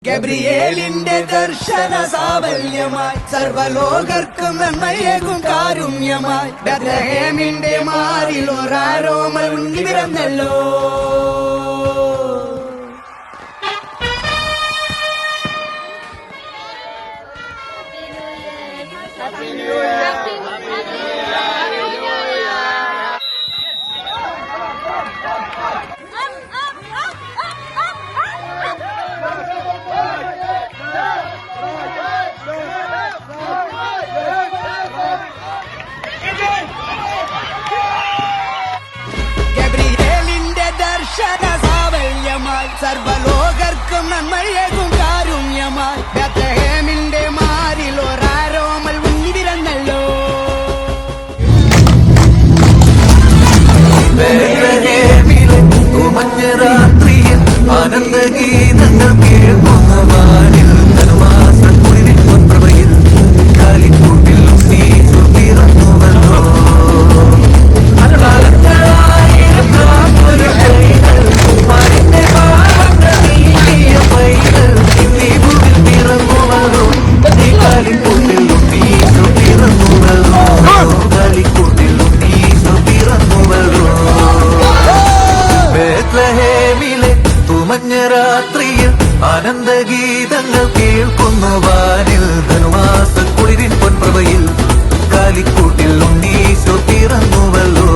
ഗബ്രിയേലിന്റെ ദർശന സാവല്യമായി സർവലോകർക്കും നന്മയേകും കാരുണ്യമായി ബത്ലഹേമിന്റെ മാറിൽ ഒരാരോമൽ ഉണ്ണി പിറന്നല്ലോ. സർവലോകർക്കും നന്മയേകും കാരുണ്യമായി ബത്ലഹേമിന്റെ മാറിൽ ഒരാരോമൽ ഉണ്ണി പിറന്നല്ലോ. രാത്രിയിൽ ആനന്ദഗീതങ്ങൾ കേൾക്കുന്നവാനിൽ ധനുമാസക്കുളിരിൻ പൊൻപ്രഭയിൽ കാലിക്കൂട്ടിൽ നീച്ചു പിറന്നുവല്ലോ. രാത്രിയിൽ ആനന്ദഗീതങ്ങൾ കേൾക്കുന്ന വാനിൽ ധനുമാസക്കുളിരിൻ പൊൻപ്രഭയിൽ കാലിക്കൂട്ടിൽ ഉണ്ണീശോ പിറന്നുവല്ലോ.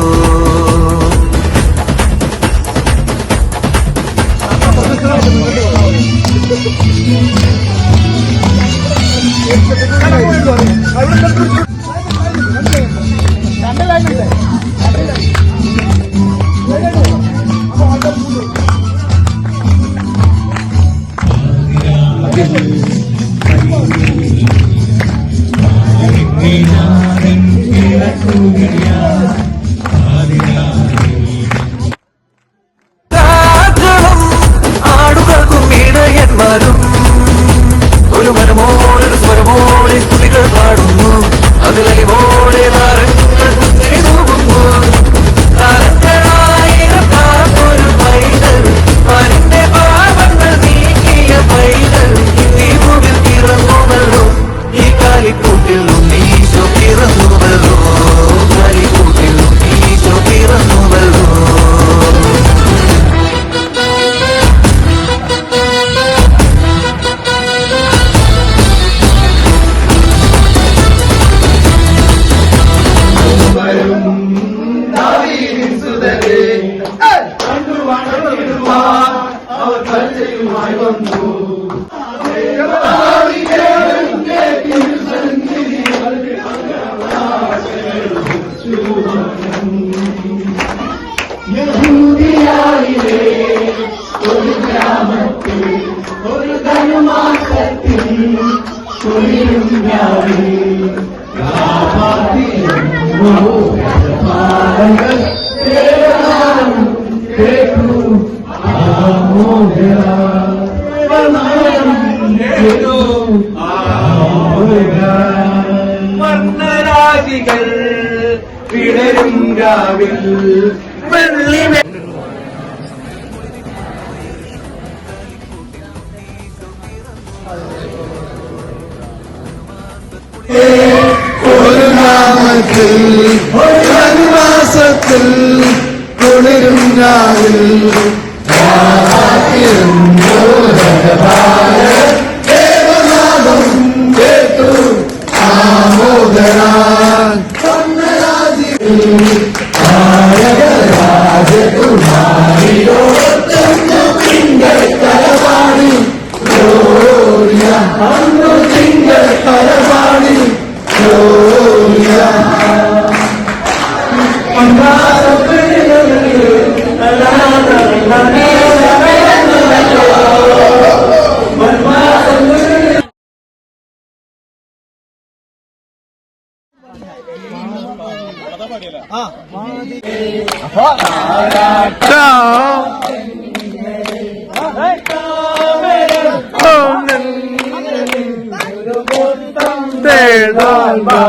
ആടുകൾക്കും ഇടയന്മാരും ഒരു മനമോടൊരു സ്വരമോടെ സ്തുതികൾ പാടുന്നു. അതിലലിവോടെ താരങ്ങൾ തൂകുന്നു. താരങ്ങളായിരപ്പാത്തൊരു പൈതൽ മനിന്റെ പാപങ്ങൾ നീക്കിയ പൈതൽ ഈ ഭൂമിൽ പിറന്നുവല്ലോ. ഈ കാലിക്കൂട്ടിൽ ഉണ്ണീശോ പിറന്നുവല്ലോ. കാലിക്കൂട്ടിൽ ഉണ്ണീശോ പിറന്നുവല്ലോ. അവർ പരിചയമായി വന്നു. യഹൂദിയായിലെ ഒരു ഗ്രാമത്തിൽ ഒരു ധനുമാസത്തിൽ കുളിരും ഞാവിൽ വർണ്ണരാജികൾ വിടരും രാവിൽ വെള്ളി ഒരു ഗ്രാമത്തിൽ ഒരു വനവാസത്തിൽ കുളിരും രാവിൽ ദേവനാദം കേട്ടു ആമോദരാൻ രാജകുമാരിയോടൊന്നു തിങ്കൾ തലവാണി അന്നു തിങ്കൾ തലവാണി Del alma